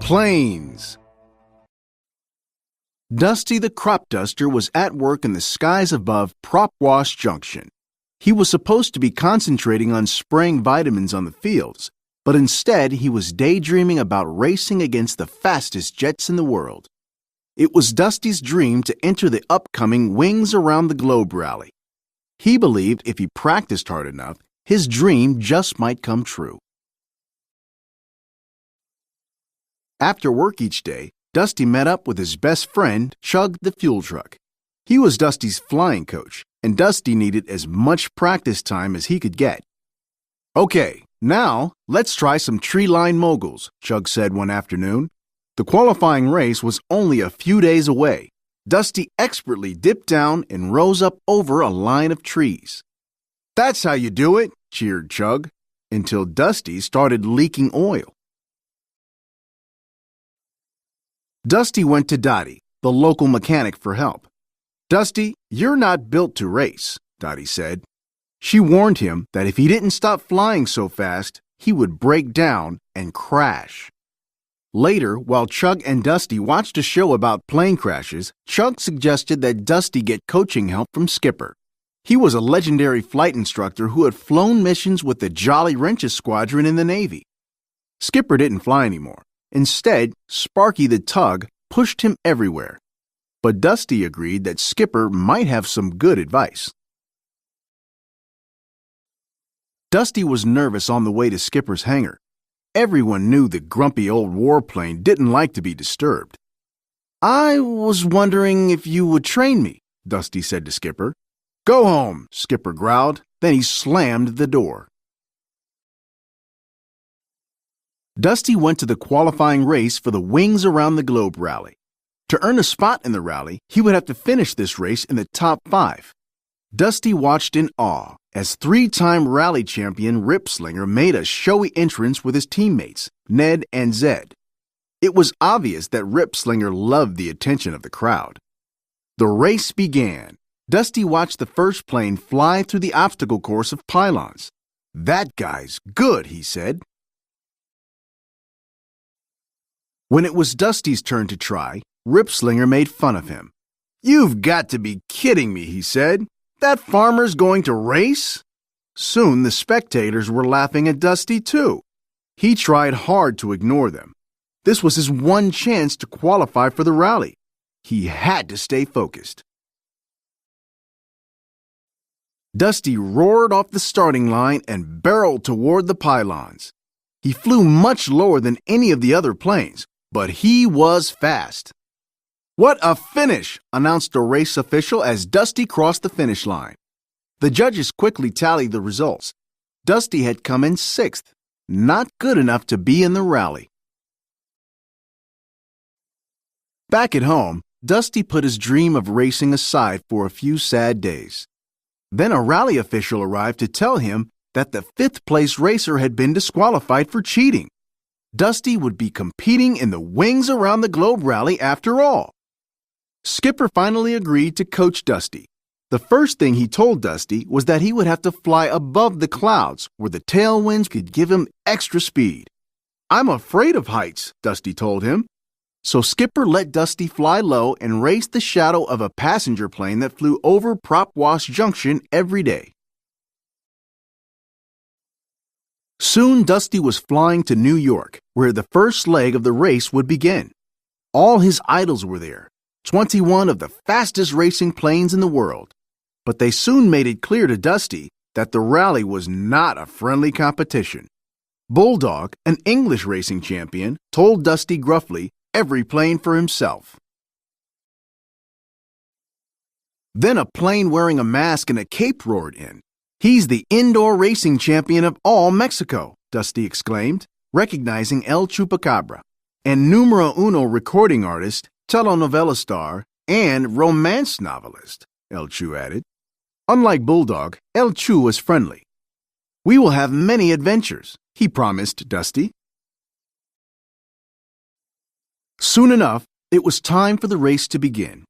Planes. Dusty the crop duster was at work in the skies above Prop Wash Junction. He was supposed to be concentrating on spraying vitamins on the fields, but instead he was daydreaming about racing against the fastest jets in the world. It was Dusty's dream to enter the upcoming Wings Around the Globe rally. He believed if he practiced hard enough, his dream just might come true. After work each day, Dusty met up with his best friend, Chug the fuel truck. He was Dusty's flying coach, and Dusty needed as much practice time as he could get. "Okay, now let's try some tree-line moguls," Chug said one afternoon. The qualifying race was only a few days away. Dusty expertly dipped down and rose up over a line of trees. "That's how you do it," cheered Chug, until Dusty started leaking oil. Dusty went to Dottie, the local mechanic, for help. "Dusty, you're not built to race," Dottie said. She warned him that if he didn't stop flying so fast, he would break down and crash. Later, while Chug and Dusty watched a show about plane crashes, Chug suggested that Dusty get coaching help from Skipper. He was a legendary flight instructor who had flown missions with the Jolly Wrenches Squadron in the Navy. Skipper didn't fly anymore. Instead, Sparky the Tug pushed him everywhere. But Dusty agreed that Skipper might have some good advice. Dusty was nervous on the way to Skipper's hangar. Everyone knew the grumpy old warplane didn't like to be disturbed. "I was wondering if you would train me," Dusty said to Skipper. "Go home," Skipper growled. Then he slammed the door. Dusty went to the qualifying race for the Wings Around the Globe rally. To earn a spot in the rally, he would have to finish this race in the top 5. Dusty watched in awe as 3-time rally champion Ripslinger made a showy entrance with his teammates, Ned and Zed. It was obvious that Ripslinger loved the attention of the crowd. The race began. Dusty watched the first plane fly through the obstacle course of pylons. "That guy's good," he said. When it was Dusty's turn to try, Ripslinger made fun of him. "You've got to be kidding me," he said. "That farmer's going to race?" Soon the spectators were laughing at Dusty too. He tried hard to ignore them. This was his one chance to qualify for the rally. He had to stay focused. Dusty roared off the starting line and barreled toward the pylons. He flew much lower than any of the other planes, but he was fast. "What a finish!" announced a race official as Dusty crossed the finish line. The judges quickly tallied the results. Dusty had come in 6th, not good enough to be in the rally. Back at home, Dusty put his dream of racing aside for a few sad days. Then a rally official arrived to tell him that the 5th-place racer had been disqualified for cheating. Dusty would be competing in the Wings Around the Globe rally after all. Skipper finally agreed to coach Dusty. The first thing he told Dusty was that he would have to fly above the clouds where the tailwinds could give him extra speed. "I'm afraid of heights," Dusty told him. So Skipper let Dusty fly low and race the shadow of a passenger plane that flew over Prop Wash Junction every day. Soon Dusty was flying to New York, where the first leg of the race would begin. All his idols were there, 21 of the fastest racing planes in the world. But they soon made it clear to Dusty that the rally was not a friendly competition. Bulldog, an English racing champion, told Dusty gruffly, "Every plane for himself." Then a plane wearing a mask and a cape roared in. "He's the indoor racing champion of all Mexico," Dusty exclaimed, recognizing El Chupacabra, and numero uno recording artist, telenovela star, and romance novelist, El Chu added. Unlike Bulldog, El Chu was friendly. "We will have many adventures," he promised Dusty. Soon enough, it was time for the race to begin.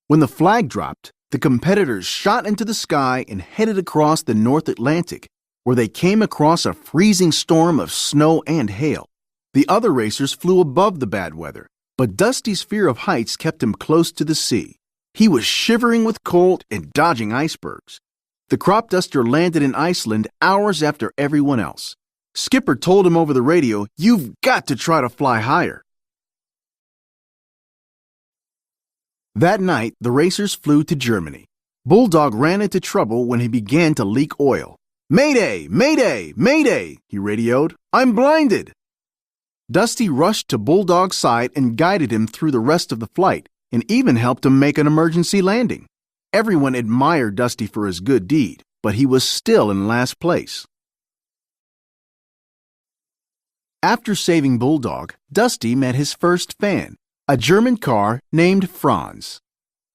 When the flag dropped, the competitors shot into the sky and headed across the North Atlantic, where they came across a freezing storm of snow and hail. The other racers flew above the bad weather, but Dusty's fear of heights kept him close to the sea. He was shivering with cold and dodging icebergs. The crop duster landed in Iceland hours after everyone else. Skipper told him over the radio, "You've got to try to fly higher." That night, the racers flew to Germany. Bulldog ran into trouble when he began to leak oil. "Mayday! Mayday! Mayday!" he radioed. "I'm blinded!" Dusty rushed to Bulldog's side and guided him through the rest of the flight, and even helped him make an emergency landing. Everyone admired Dusty for his good deed, but he was still in last place. After saving Bulldog, Dusty met his first fan, a German car named Franz.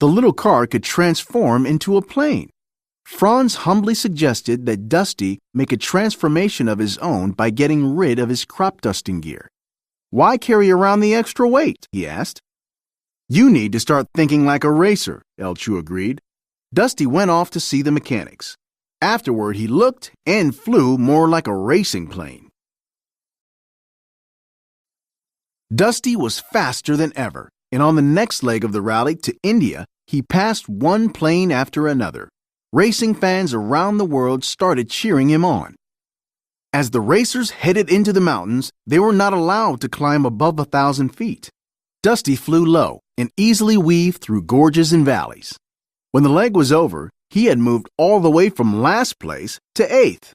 The little car could transform into a plane. Franz humbly suggested that Dusty make a transformation of his own by getting rid of his crop dusting gear. "Why carry around the extra weight?" he asked. "You need to start thinking like a racer," Elchu agreed. Dusty went off to see the mechanics. Afterward, he looked and flew more like a racing plane. Dusty was faster than ever, and on the next leg of the rally to India, he passed one plane after another. Racing fans around the world started cheering him on. As the racers headed into the mountains, they were not allowed to climb above 1,000 feet. Dusty flew low and easily weaved through gorges and valleys. When the leg was over, he had moved all the way from last place to 8th.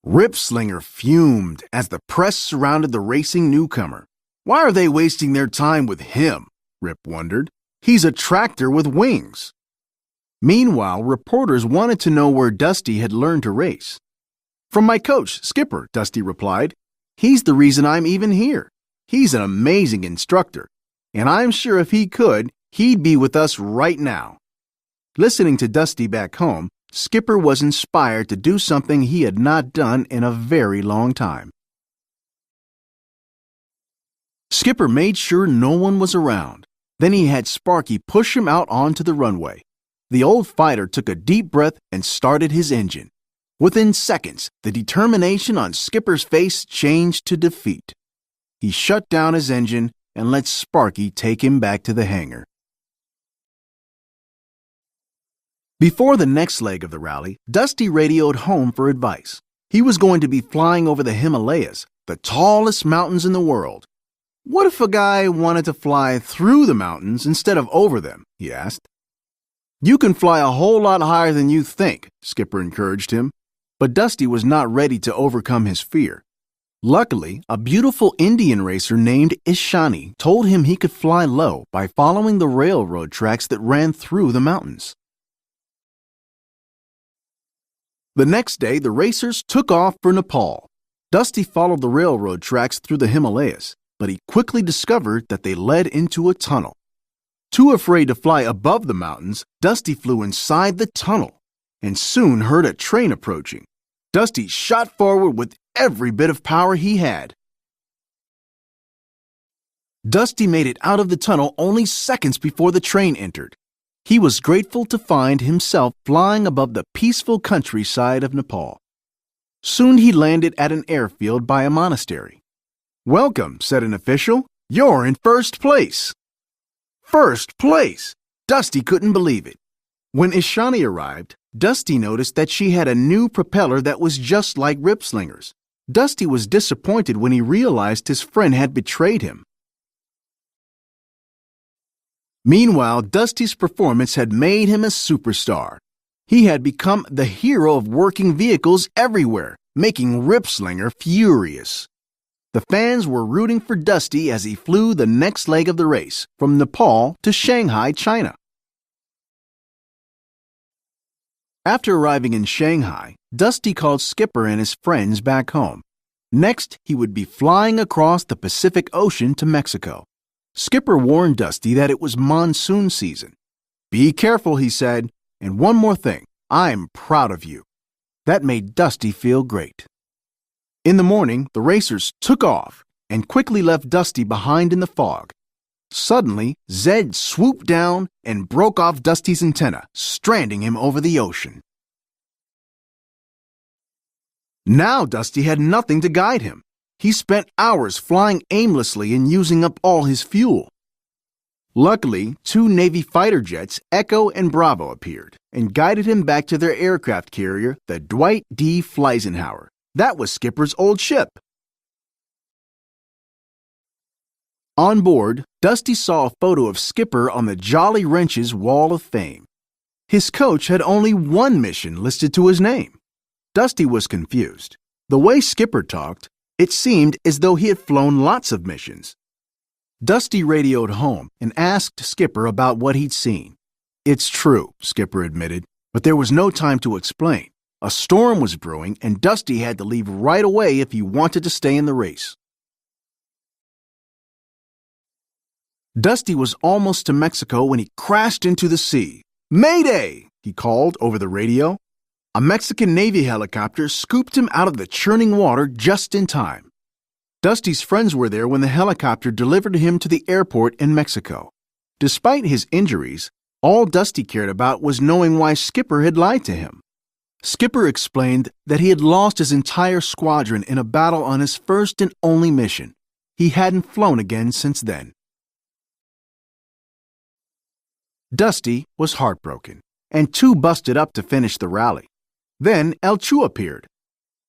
Ripslinger fumed as the press surrounded the racing newcomer. "Why are they wasting their time with him?" Rip wondered. "He's a tractor with wings." Meanwhile, reporters wanted to know where Dusty had learned to race. "From my coach, Skipper," Dusty replied. "He's the reason I'm even here. He's an amazing instructor, and I'm sure if he could, he'd be with us right now." Listening to Dusty back home, Skipper was inspired to do something he had not done in a very long time. Skipper made sure no one was around. Then he had Sparky push him out onto the runway. The old fighter took a deep breath and started his engine. Within seconds, the determination on Skipper's face changed to defeat. He shut down his engine and let Sparky take him back to the hangar. Before the next leg of the rally, Dusty radioed home for advice. He was going to be flying over the Himalayas, the tallest mountains in the world. "What if a guy wanted to fly through the mountains instead of over them?" he asked. "You can fly a whole lot higher than you think," Skipper encouraged him. But Dusty was not ready to overcome his fear. Luckily, a beautiful Indian racer named Ishani told him he could fly low by following the railroad tracks that ran through the mountains. The next day, the racers took off for Nepal. Dusty followed the railroad tracks through the Himalayas, but he quickly discovered that they led into a tunnel. Too afraid to fly above the mountains, Dusty flew inside the tunnel and soon heard a train approaching. Dusty shot forward with every bit of power he had. Dusty made it out of the tunnel only seconds before the train entered. He was grateful to find himself flying above the peaceful countryside of Nepal. Soon he landed at an airfield by a monastery. "Welcome," said an official. "You're in first place." First place! Dusty couldn't believe it. When Ishani arrived, Dusty noticed that she had a new propeller that was just like Ripslinger's. Dusty was disappointed when he realized his friend had betrayed him. Meanwhile, Dusty's performance had made him a superstar. He had become the hero of working vehicles everywhere, making Ripslinger furious. The fans were rooting for Dusty as he flew the next leg of the race, from Nepal to Shanghai, China. After arriving in Shanghai, Dusty called Skipper and his friends back home. Next, he would be flying across the Pacific Ocean to Mexico. Skipper warned Dusty that it was monsoon season. "Be careful," he said, "and one more thing, I'm proud of you." That made Dusty feel great. In the morning, the racers took off and quickly left Dusty behind in the fog. Suddenly, Zed swooped down and broke off Dusty's antenna, stranding him over the ocean. Now Dusty had nothing to guide him. He spent hours flying aimlessly and using up all his fuel. Luckily, 2 Navy fighter jets, Echo and Bravo, appeared and guided him back to their aircraft carrier, the Dwight D. Fleisenhauer. That was Skipper's old ship. On board, Dusty saw a photo of Skipper on the Jolly Wrench's Wall of Fame. His coach had only one mission listed to his name. Dusty was confused. The way Skipper talked, it seemed as though he had flown lots of missions. Dusty radioed home and asked Skipper about what he'd seen. "It's true," Skipper admitted, but there was no time to explain. A storm was brewing, and Dusty had to leave right away if he wanted to stay in the race. Dusty was almost to Mexico when he crashed into the sea. "Mayday!" he called over the radio. A Mexican Navy helicopter scooped him out of the churning water just in time. Dusty's friends were there when the helicopter delivered him to the airport in Mexico. Despite his injuries, all Dusty cared about was knowing why Skipper had lied to him. Skipper explained that he had lost his entire squadron in a battle on his first and only mission. He hadn't flown again since then. Dusty was heartbroken and too busted up to finish the rally. Then El Chu appeared.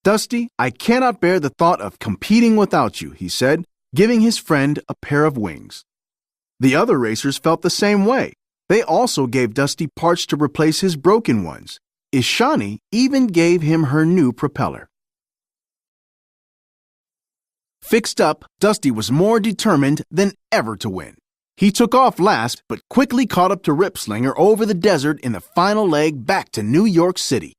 "Dusty, I cannot bear the thought of competing without you," he said, giving his friend a pair of wings. The other racers felt the same way. They also gave Dusty parts to replace his broken ones. Ishani even gave him her new propeller. Fixed up, Dusty was more determined than ever to win. He took off last, but quickly caught up to Ripslinger over the desert in the final leg back to New York City.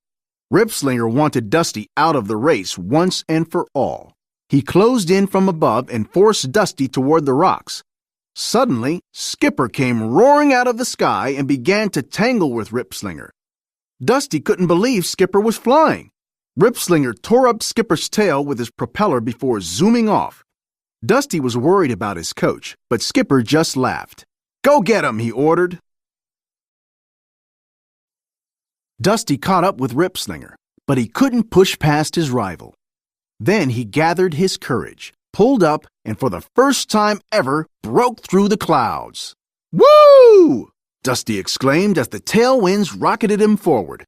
Ripslinger wanted Dusty out of the race once and for all. He closed in from above and forced Dusty toward the rocks. Suddenly, Skipper came roaring out of the sky and began to tangle with Ripslinger. Dusty couldn't believe Skipper was flying. Ripslinger tore up Skipper's tail with his propeller before zooming off. Dusty was worried about his coach, but Skipper just laughed. "Go get him," he ordered. Dusty caught up with Ripslinger, but he couldn't push past his rival. Then he gathered his courage, pulled up, and for the first time ever broke through the clouds. "Woo!" Dusty exclaimed as the tailwinds rocketed him forward.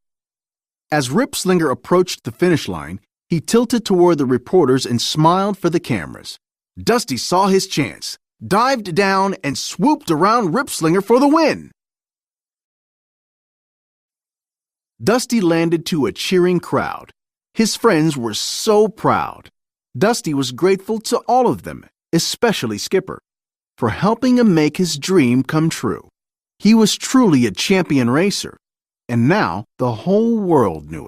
As Ripslinger approached the finish line, he tilted toward the reporters and smiled for the cameras. Dusty saw his chance, dived down, and swooped around Ripslinger for the win. Dusty landed to a cheering crowd. His friends were so proud. Dusty was grateful to all of them, especially Skipper, for helping him make his dream come true. He was truly a champion racer, and now the whole world knew it.